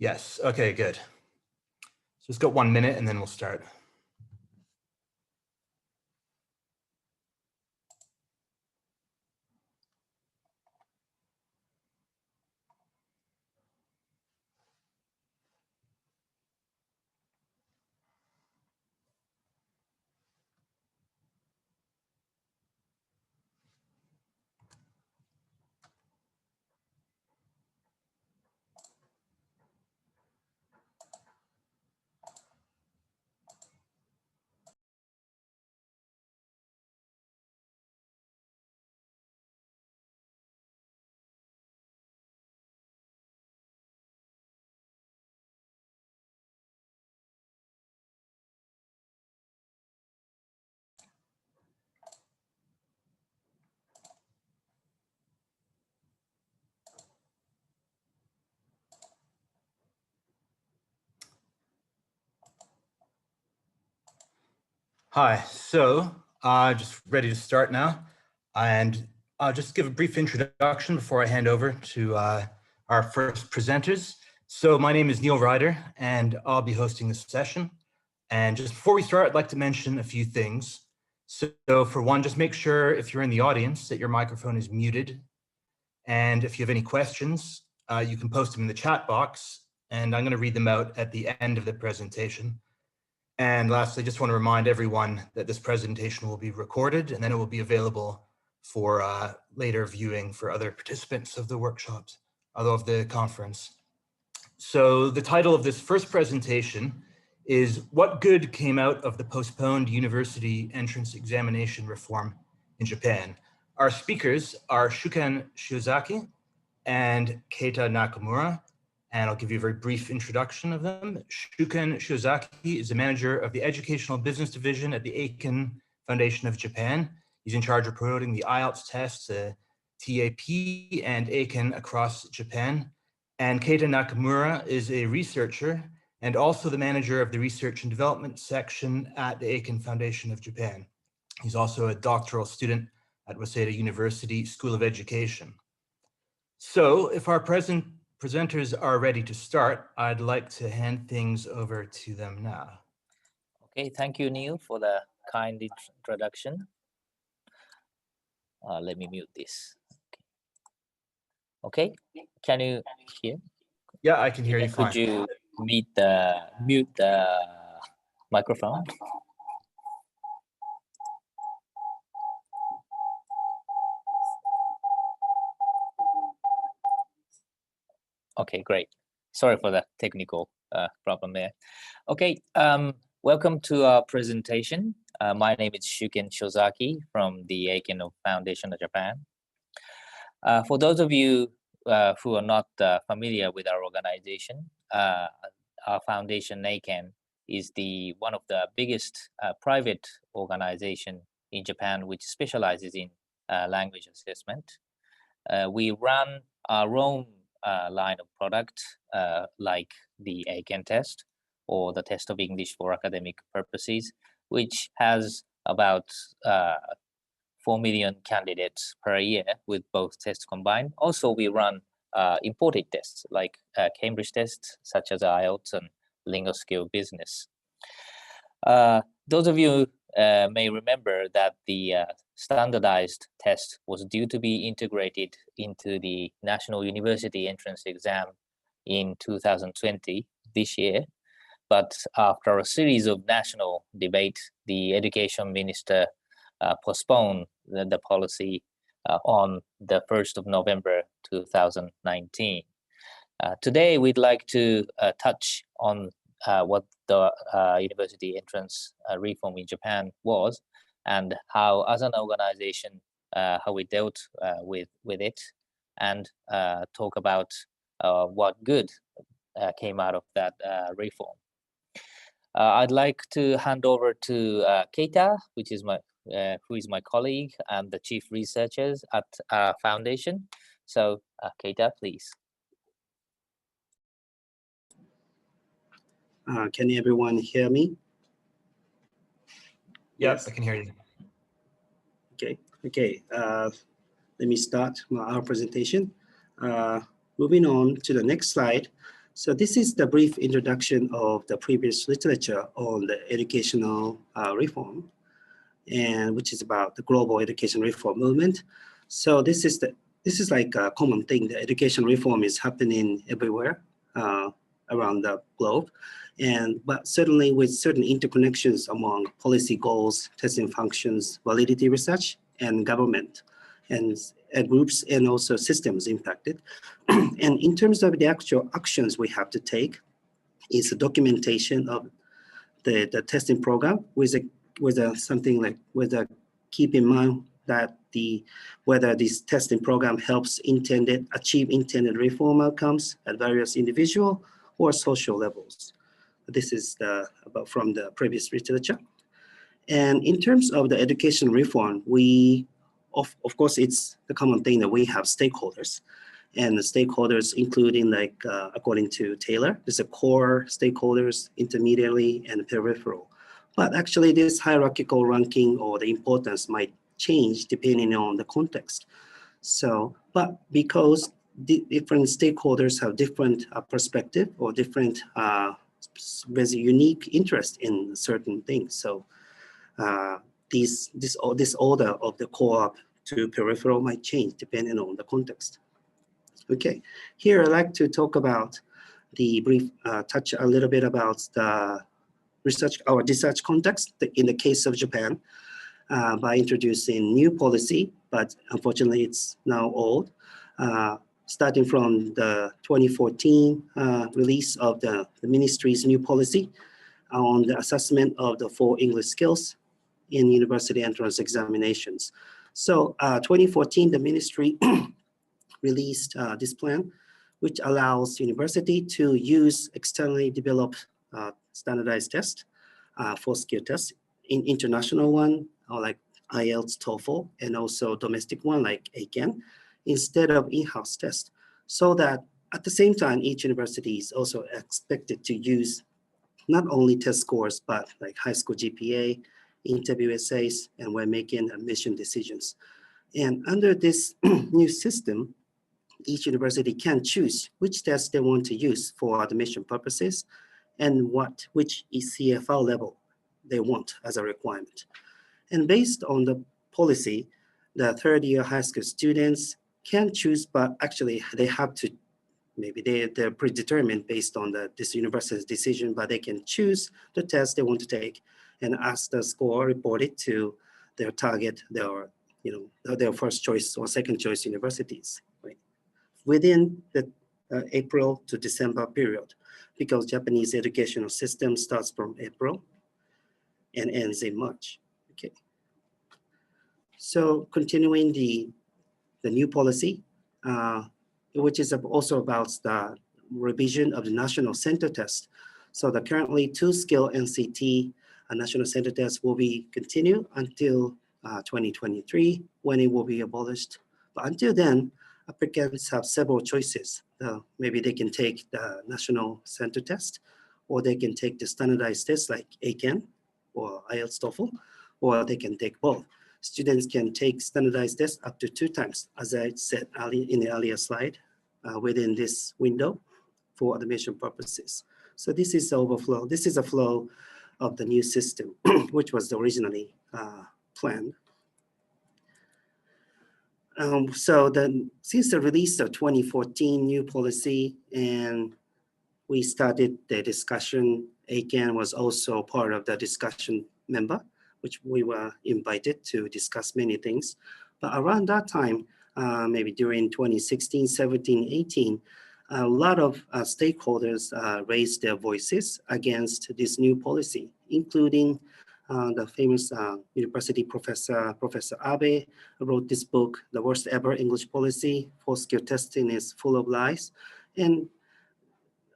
Yes, okay, good. So just got 1 minute and then we'll start. Hi, so just ready to start now. And I'll just give a brief introduction before I hand over to our first presenters. So my name is Neil Ryder and I'll be hosting this session. And just before we start, I'd like to mention a few things. So for one, just make sure if you're in the audience that your microphone is muted. And if you have any questions, you can post them in the chat box and I'm going to read them out at the end of the presentation. And lastly, I just want to remind everyone that this presentation will be recorded and then it will be available for later viewing for other participants of the workshops, of the conference. So the title of this first presentation is What Good Came Out of the Postponed University Entrance Examination Reform in Japan. Our speakers are Shuken Shiozaki and Keita Nakamura. And I'll give you a very brief introduction of them. Shuken Shiozaki is the manager of the Educational Business Division at the Eiken Foundation of Japan. He's in charge of promoting the IELTS tests, TEAP and Eiken across Japan. And Keita Nakamura is a researcher and also the manager of the Research and Development section at the Eiken Foundation of Japan. He's also a doctoral student at Waseda University School of Education. So if our presenters are ready to start, I'd like to hand things over to them now. Okay, thank you, Neil, for the kind introduction. Let me mute this. Okay, can you hear? Yeah, I can hear you fine. Could you mute the microphone? Okay, great. Sorry for the technical problem there. Okay, welcome to our presentation. My name is Shuken Shiozaki from the Eiken Foundation of Japan. For those of you who are not familiar with our organization, our foundation, Eiken, is one of the biggest private organization in Japan which specializes in language assessment. We run our own line of product like the Eiken test or the test of English for academic purposes, which has about 4 million candidates per year with both tests combined. Also, we run imported tests like Cambridge tests such as IELTS and Lingo Skill Business. Those of you may remember that the standardized test was due to be integrated into the National University Entrance Exam in 2020, this year. But after a series of national debate, the Education Minister postponed the policy on the 1st of November 2019. Today, we'd like to touch on what the university entrance reform in Japan was and how, as an organization, how we dealt with it, and talk about what good came out of that reform. I'd like to hand over to Keita, who is my colleague and the chief researchers at our foundation. So Keita, please. Can everyone hear me? Yes, I can hear you. Okay. Let me start our presentation. Moving on to the next slide. So this is the brief introduction of the previous literature on the educational reform, and which is about the global education reform movement. So this is like a common thing. The education reform is happening everywhere around the globe, but certainly with certain interconnections among policy goals, testing functions, validity research, and government, and groups and also systems impacted. And in terms of the actual actions we have to take, is the documentation of the testing program with a keep in mind that whether this testing program helps achieve intended reform outcomes at various individual or social levels. This is from the previous literature. And in terms of the education reform, of course, it's the common thing that we have stakeholders, and the stakeholders including according to Taylor, there's a core stakeholders, intermediary, and peripheral. But actually this hierarchical ranking or the importance might change depending on the context. So, but because the different stakeholders have different perspective or different very unique interest in certain things. So this order of the co-op to peripheral might change depending on the context. Okay, here I'd like to talk about touch a little bit about the research context in the case of Japan by introducing new policy, but unfortunately it's now old. Starting from the 2014 release of the ministry's new policy on the assessment of the 4 English skills in university entrance examinations. So 2014, the ministry released this plan, which allows university to use externally developed standardized tests for skill tests, in international one, or like IELTS, TOEFL, and also domestic one like Eiken, instead of in-house tests, so that at the same time, each university is also expected to use not only test scores, but like high school GPA, interview essays, and when making admission decisions. And under this new system, each university can choose which test they want to use for admission purposes and which CFL level they want as a requirement. And based on the policy, the third-year high school students can choose, but actually they have to, maybe they're predetermined based on this university's decision, but they can choose the test they want to take and ask the score reported to their target, their first choice or second choice universities, right? Within the April to December period, because Japanese educational system starts from April and ends in March. Okay. So continuing the new policy, which is also about the revision of the national center test. So the currently 2-skill NCT national center test will be continued until 2023, when it will be abolished. But until then, applicants have several choices. Maybe they can take the national center test, or they can take the standardized test like Eiken or IELTS TOEFL, or they can take both. Students can take standardized tests up to 2 times, as I said in the earlier slide, within this window for admission purposes. So this is the overflow. This is a flow of the new system, which was originally planned. Since the release of 2014 new policy, and we started the discussion, Eiken was also part of the discussion member, which we were invited to discuss many things. But around that time, maybe during 2016, 17, 18, a lot of stakeholders raised their voices against this new policy, including the famous university professor, Professor Abe, wrote this book, The Worst Ever English Policy, 4-Skill Testing is Full of Lies. And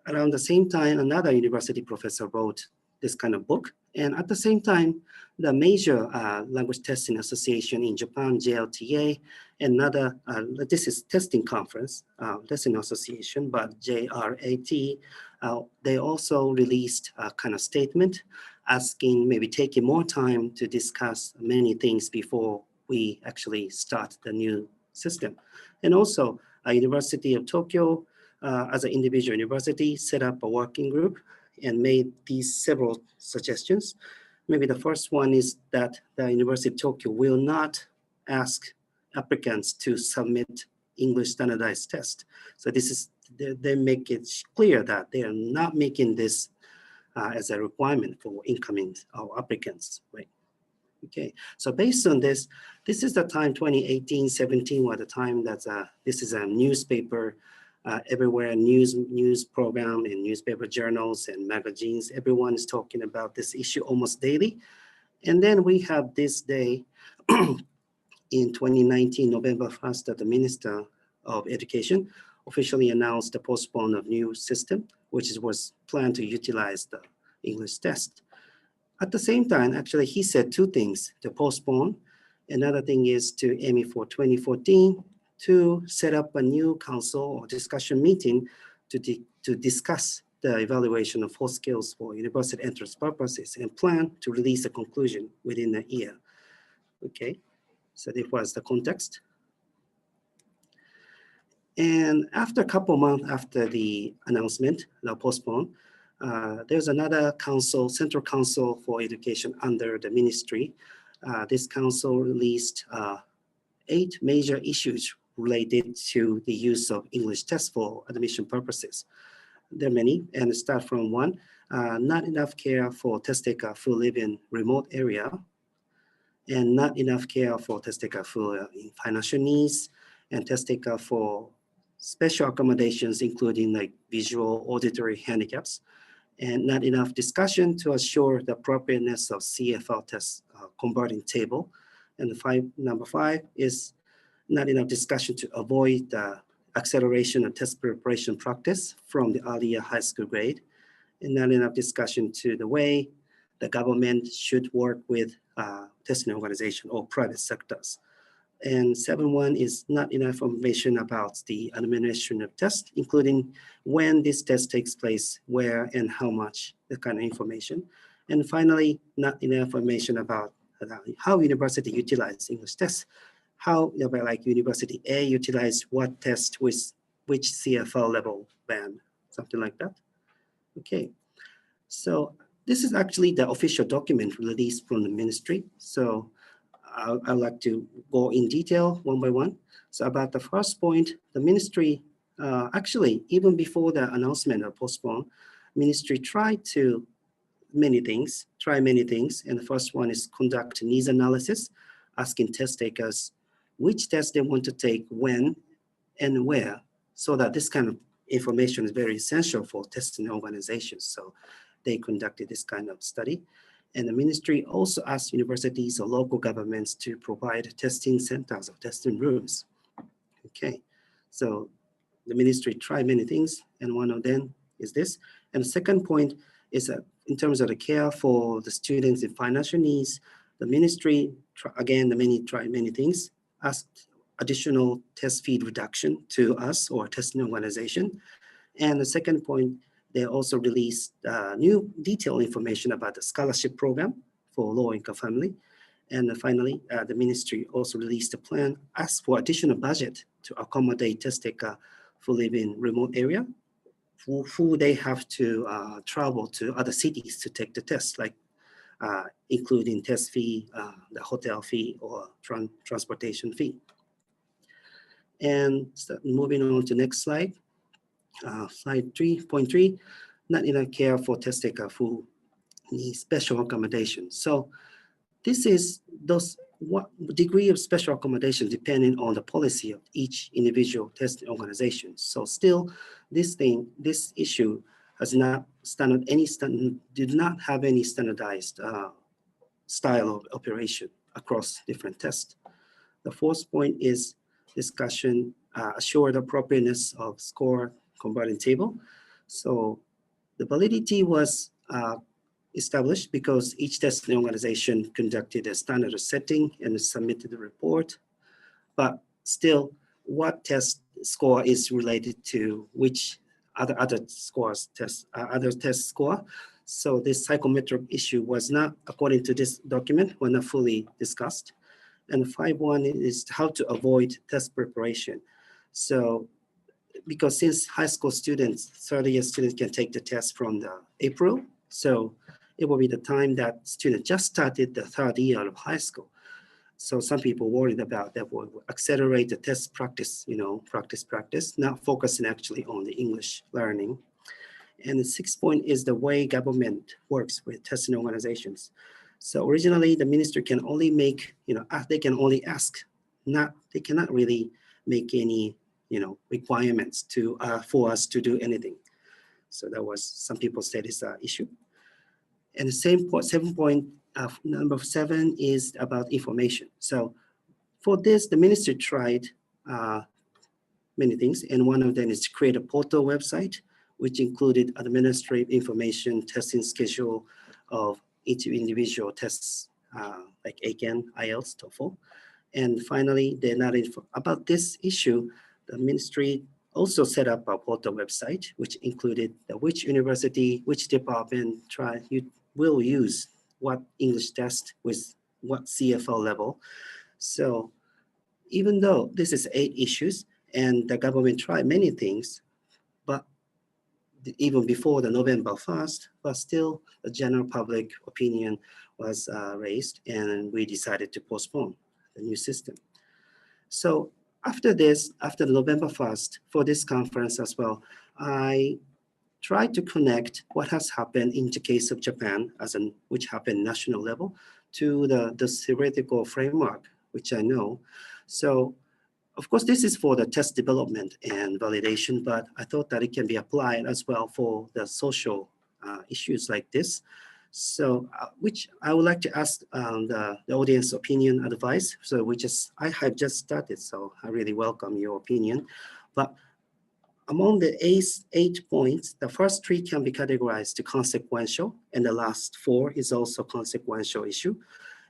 around the same time, another university professor wrote this kind of book. And at the same time, the major language testing association in Japan, JLTA, another, this is testing conference, testing association, but JRAT, they also released a kind of statement asking, maybe taking more time to discuss many things before we actually start the new system. And also, University of Tokyo as an individual university, set up a working group and made these several suggestions. Maybe the first one is that the University of Tokyo will not ask applicants to submit English standardized test. So this is, they make it clear that they are not making this as a requirement for incoming applicants, right? Okay, so based on this, this is the time 2018-17 was the time that this is a newspaper everywhere, news program and newspaper journals and magazines. Everyone is talking about this issue almost daily. And then we have this day in 2019, November 1st, that the Minister of Education officially announced the postpone of new system, which was planned to utilize the English test. At the same time, actually, he said two things: to postpone. Another thing is to aim for 2014 to set up a new council or discussion meeting to discuss the evaluation of full skills for university entrance purposes and plan to release a conclusion within a year. Okay, so this was the context. And after a couple months after the announcement, the postpone, there's another council, Central Council for Education under the ministry. This council released 8 major issues related to the use of English tests for admission purposes. There are many, and start from 1, not enough care for test taker who live in remote area, and not enough care for test taker who are in financial needs, and test taker for special accommodations, including like visual, auditory handicaps, and not enough discussion to assure the appropriateness of CFL test converting table. And number 5 is not enough discussion to avoid the acceleration of test preparation practice from the earlier high school grade, and not enough discussion to the way the government should work with testing organization or private sectors. And 7.1 is not enough information about the administration of tests, including when this test takes place, where and how much, that kind of information. And finally, not enough information about how university utilize English tests, how like University A utilize what test with which CFL level band, something like that. Okay, so this is actually the official document released from the ministry. So I'd like to go in detail one by one. So about the first point, the ministry, actually, even before the announcement of postpone, ministry tried many things. And the first one is conduct needs analysis, asking test takers which test they want to take, when and where, so that this kind of information is very essential for testing organizations. So they conducted this kind of study. And the ministry also asked universities or local governments to provide testing centers or testing rooms. Okay, so the ministry tried many things, and one of them is this. And the second point is that in terms of the care for the students in financial needs, the ministry, again, tried many things, asked additional test fee reduction to us or testing organization. And the second point, they also released new detailed information about the scholarship program for low-income family. And finally, the ministry also released a plan, asked for additional budget to accommodate test taker who live in remote area, who they have to travel to other cities to take the test, like including test fee, the hotel fee, or transportation fee. And so moving on to next slide. Slide 3.3, not enough care for test taker who need special accommodation. So this is what degree of special accommodation depending on the policy of each individual testing organization. So still, this issue has not did not have any standardized style of operation across different tests. The fourth point is discussion, assure the appropriateness of score converting table. So the validity was established because each testing organization conducted a standard setting and submitted the report. But still, what test score is related to which other scores other test score. So this psychometric issue was not, according to this document, were not fully discussed. And 5.1 is how to avoid test preparation. So because since high school students, third-year students can take the test from the April, so it will be the time that students just started the third year of high school. So some people worried about that will accelerate the test practice, practice, not focusing actually on the English learning. And the sixth point is the way government works with testing organizations. So originally the minister can only make, they can only ask, they cannot really make any, requirements for us to do anything. So that was, some people said it's an issue. And the same point, number 7 is about information. So for this, the minister tried many things, and one of them is to create a portal website, which included administrative information, testing schedule of each individual tests, like Eiken, IELTS, TOEFL. And finally, about this issue, the ministry also set up a portal website, which included which university, which department will use what English test with what CFL level. So even though this is 8 issues and the government tried many things, but even before the November 1st, but still the general public opinion was raised, and we decided to postpone the new system. So after this, after November 1st, for this conference as well, I tried to connect what has happened in the case of Japan, which happened national level, to the theoretical framework, which I know. So of course, this is for the test development and validation, but I thought that it can be applied as well for the social issues like this. So, which I would like to ask the audience opinion advice. So I have just started, so I really welcome your opinion. But among the 8 points, the first 3 can be categorized to consequential, and the last 4 is also consequential issue.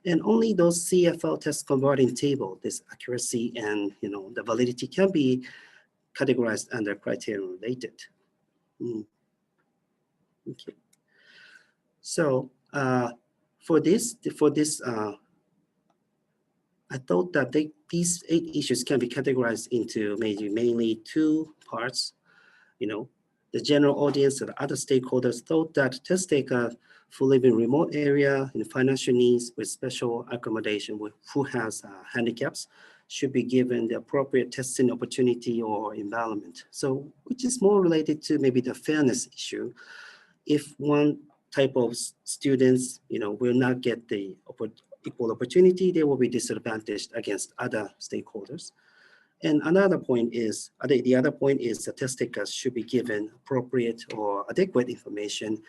And only those CFL test converting table, this accuracy and the validity can be categorized under criterion related. Okay. So for this, I thought that these 8 issues can be categorized into mainly 2 parts. The general audience and other stakeholders thought that test taker who live in remote area in financial needs with special accommodation who has handicaps should be given the appropriate testing opportunity or environment. So which is more related to maybe the fairness issue. If one type of students will not get the equal opportunity, they will be disadvantaged against other stakeholders. And another point is, the other point is the test takers should be given appropriate or adequate information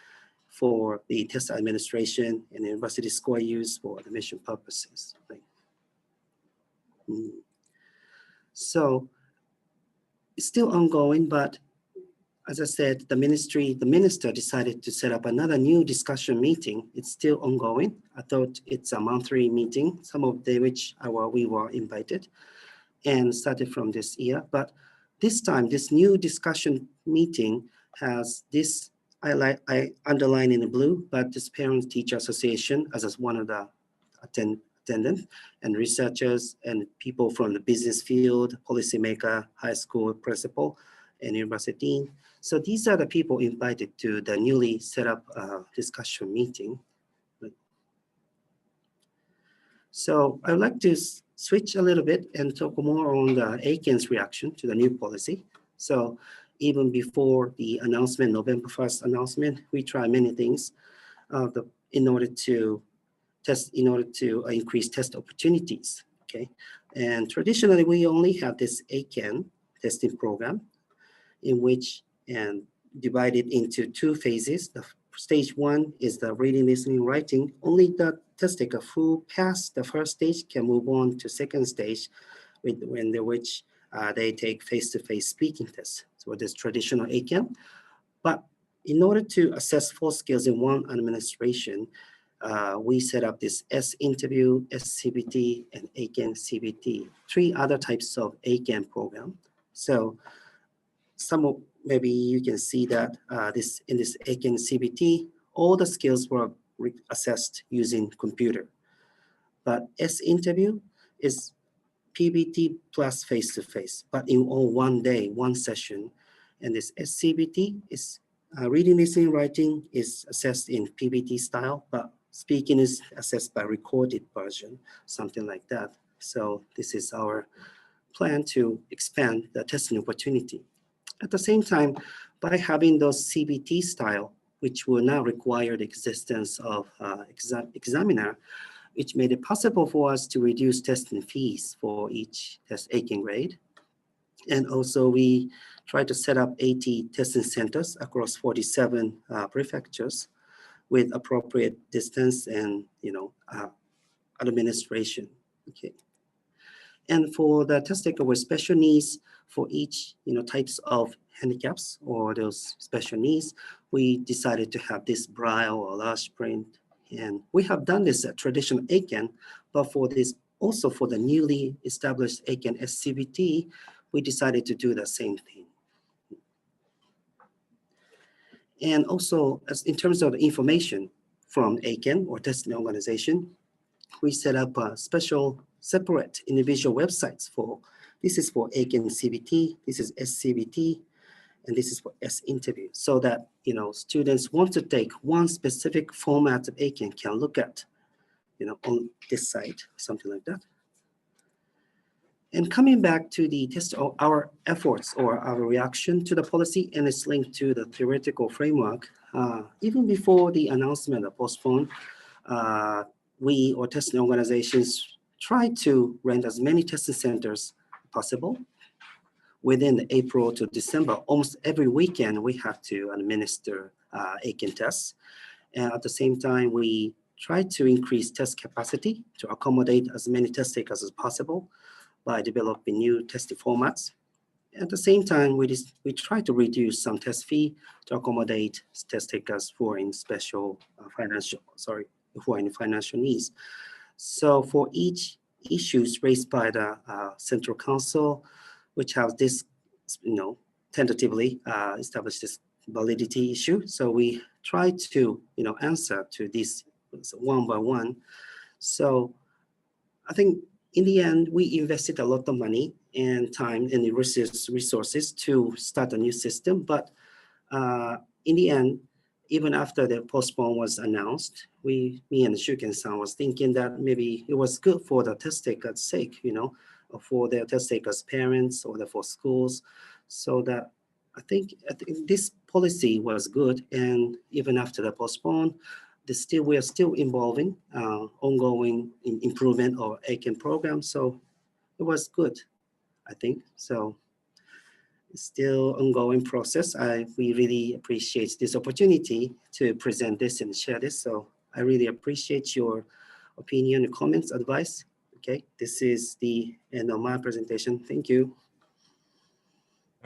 for the test administration and university score use for admission purposes. Right? So it's still ongoing, but as I said, the minister decided to set up another new discussion meeting. It's still ongoing. I thought it's a monthly meeting, some of which we were invited and started from this year. But this time, this new discussion meeting has this, I underline in the blue, but this Parent-Teacher Association as one of the attendants and researchers and people from the business field, policymaker, high school principal, and university dean. So these are the people invited to the newly set up discussion meeting. So I would like to switch a little bit and talk more on the Eiken's reaction to the new policy. So even before the announcement, November 1st announcement, we tried many things in order to increase test opportunities. Okay, and traditionally we only have this Eiken testing program, in which and divided into 2 phases. The stage 1 is the reading, listening, writing. Only the test taker who passed the first stage can move on to second stage, which they take face-to-face speaking tests. So it is traditional Eiken. But in order to assess 4 skills in one administration, we set up this S-interview, S-CBT, and Eiken CBT, 3 other types of Eiken program. So maybe you can see that in this Eiken CBT, all the skills were assessed using computer. But S-interview is PBT plus face-to-face, but in all one day, one session. And this SCBT is reading, listening, writing is assessed in PBT style, but speaking is assessed by recorded version, something like that. So this is our plan to expand the testing opportunity. At the same time, by having those CBT style, which will now require the existence of examiner, which made it possible for us to reduce testing fees for each Eiken grade. And also we try to set up 80 testing centers across 47 prefectures with appropriate distance and administration. Okay. And for the test taker with special needs, for each types of handicaps or those special needs, we decided to have this braille or large print. And we have done this at traditional Eiken, but for this, also for the newly established Eiken SCBT, we decided to do the same thing. And also, as in terms of the information from Eiken or testing organization, we set up a special separate individual websites for, this is for Eiken CBT, this is SCBT, and this is for S-interview, so that students want to take one specific format of Eiken can look at on this site, something like that. And coming back to the test of our efforts or our reaction to the policy, and it's linked to the theoretical framework, even before the announcement of Postponed, we or testing organizations try to rent as many testing centers possible. Within April to December, almost every weekend we have to administer Eiken tests. And at the same time, we try to increase test capacity to accommodate as many test takers as possible by developing new testing formats. At the same time, we try to reduce some test fee to accommodate test takers who are in who are in financial needs. So for each issues raised by the Central Council, which have this, tentatively established this validity issue. So we try to, answer to this one by one. So I think in the end, we invested a lot of money and time and resources to start a new system. But in the end, even after the Postpone was announced, me and Shuken-san was thinking that maybe it was good for the test takers' sake, for their test takers' parents or for schools, so that I think this policy was good. And even after the Postpone, we are still involving ongoing improvement of Eiken program. So it was good, I think. So it's still ongoing process. We really appreciate this opportunity to present this and share this. So I really appreciate your opinion, comments, advice. Okay, this is the end of my presentation. Thank you.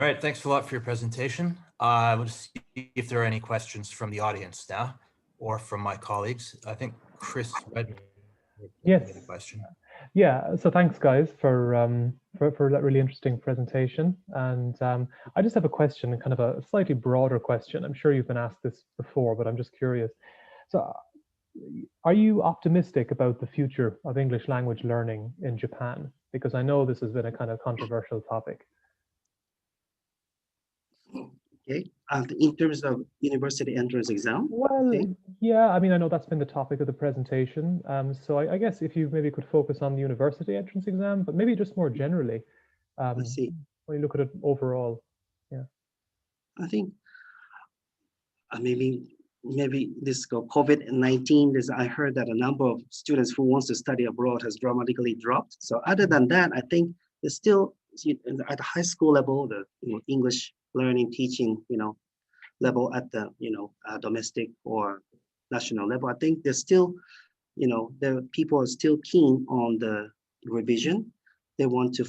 All right, thanks a lot for your presentation. We'll see if there are any questions from the audience now or from my colleagues. I think Chris Redmond Yes. had a question. Yeah, so thanks guys for that really interesting presentation. And I just have a question, kind of a slightly broader question. I'm sure you've been asked this before, but I'm just curious. So are you optimistic about the future of English language learning in Japan? Because I know this has been a kind of controversial topic. Okay, in terms of university entrance exam? Well, okay. Yeah, I mean, I know that's been the topic of the presentation. So I guess if you maybe could focus on the university entrance exam, but maybe just more generally, I see. when you look at it overall. Yeah. I think maybe this COVID-19, I heard that a number of students who wants to study abroad has dramatically dropped. So other than that, I think there's still at the high school level, the English learning, teaching, level at the domestic or national level. I think there's still, the people are still keen on the revision. They want to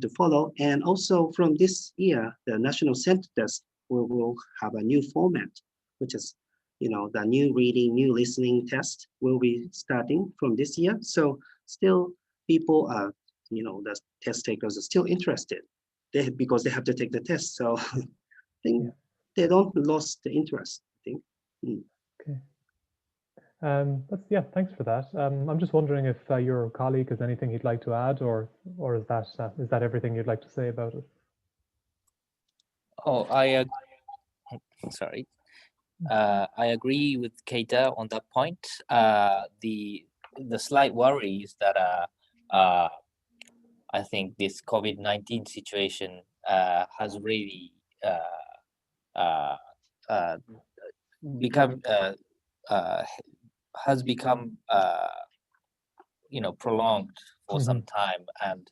follow, and also from this year, the national center test will have a new format, which is the new reading, new listening test will be starting from this year. So still people are, the test takers are still interested because they have to take the test. So I think they don't lost the interest, I think. Okay. Yeah, thanks for that. I'm just wondering if your colleague has anything he'd like to add, or is that everything you'd like to say about it? Oh, sorry. I agree with Keita on that point. The slight worry is that I think this COVID-19 situation has really become prolonged for some time, and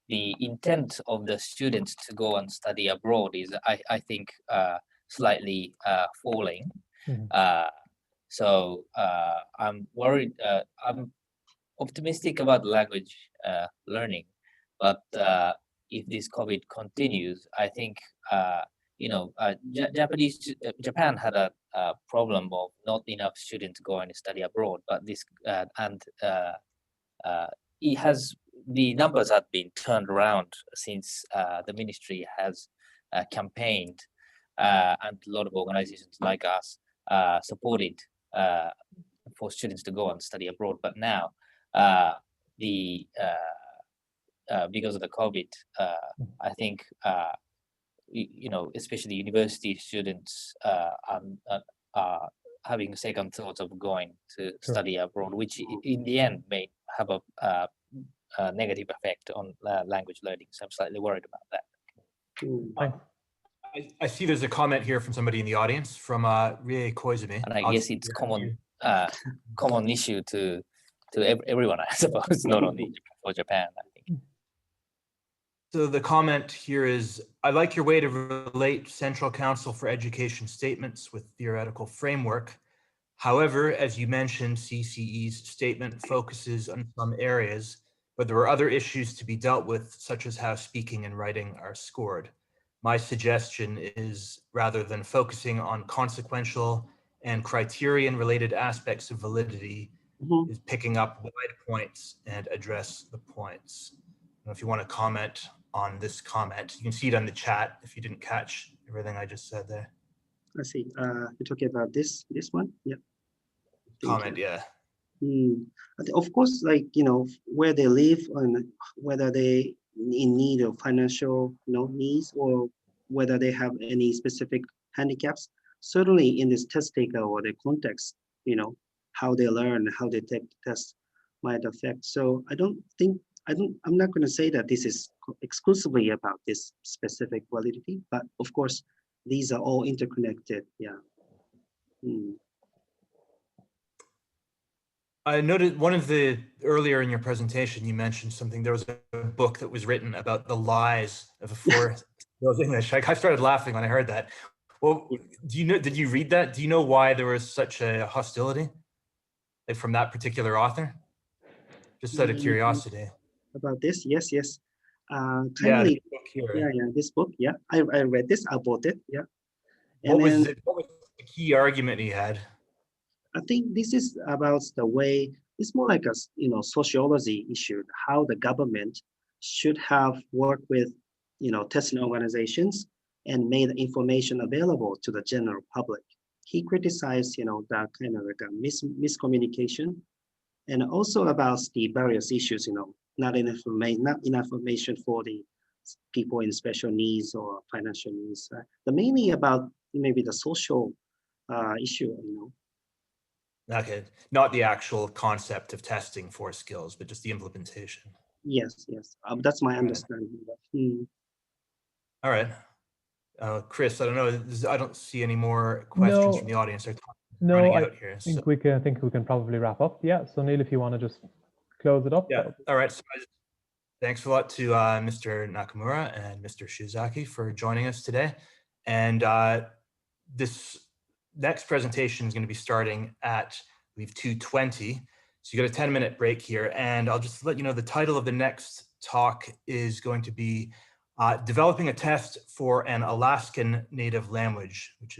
the intent of the students to go and study abroad is, I think, slightly falling. So I'm worried. I'm optimistic about language learning, but if this COVID continues, I think Japan had a problem of not enough students going to study abroad, but this the numbers have been turned around since the ministry has campaigned, and a lot of organizations like us supported for students to go and study abroad. But now, because of the COVID, I think especially university students are having second thoughts of going to study abroad, which in the end may have a negative effect on language learning. So I'm slightly worried about that. I see there's a comment here from somebody in the audience, from Rie Koizumi. And I guess it's common issue to everyone, I suppose, not only for Japan, I think. So the comment here is, I like your way to relate Central Council for Education statements with theoretical framework. However, as you mentioned, CCE's statement focuses on some areas, but there are other issues to be dealt with, such as how speaking and writing are scored. My suggestion is, rather than focusing on consequential and criterion-related aspects of validity, is picking up wide points and address the points. I don't know if you want to comment on this comment. You can see it on the chat if you didn't catch everything I just said there. I see. You're talking about this one? Yeah. Comment, yeah. Of course, where they live and whether they in need of financial needs, or whether they have any specific handicaps, certainly in this test taker or the context, how they learn, how they take the test might affect. So I'm not going to say that this is exclusively about this specific validity, but of course, these are all interconnected. Yeah. I noted earlier in your presentation, you mentioned something. There was a book that was written about the lies of a fourth English. I started laughing when I heard that. Well, did you read that? Do you know why there was such a hostility from that particular author? Just out of curiosity. About this? Yes. Kindly, yeah, this book. Yeah, I read this. I bought it. Yeah. What was the key argument he had? I think this is about the way, it's more like a sociology issue, how the government should have worked with testing organizations and made information available to the general public. He criticized that kind of like a miscommunication, and also about the various issues, not enough information for the people in special needs or financial needs. But mainly about maybe the social issue, Okay, not the actual concept of testing for skills, but just the implementation. Yes. That's my understanding. All right. Chris, I don't know. I don't see any more questions from the audience. No, I think we can probably wrap up. Yeah. So Neil, if you want to just close it up. Yeah. All right. So thanks a lot to Mr. Nakamura and Mr. Shiozaki for joining us today. And this next presentation is going to be starting at, I believe, 2:20. So you got a 10-minute break here. And I'll just let you know the title of the next talk is going to be Developing a Test for an Alaskan Native Language, which is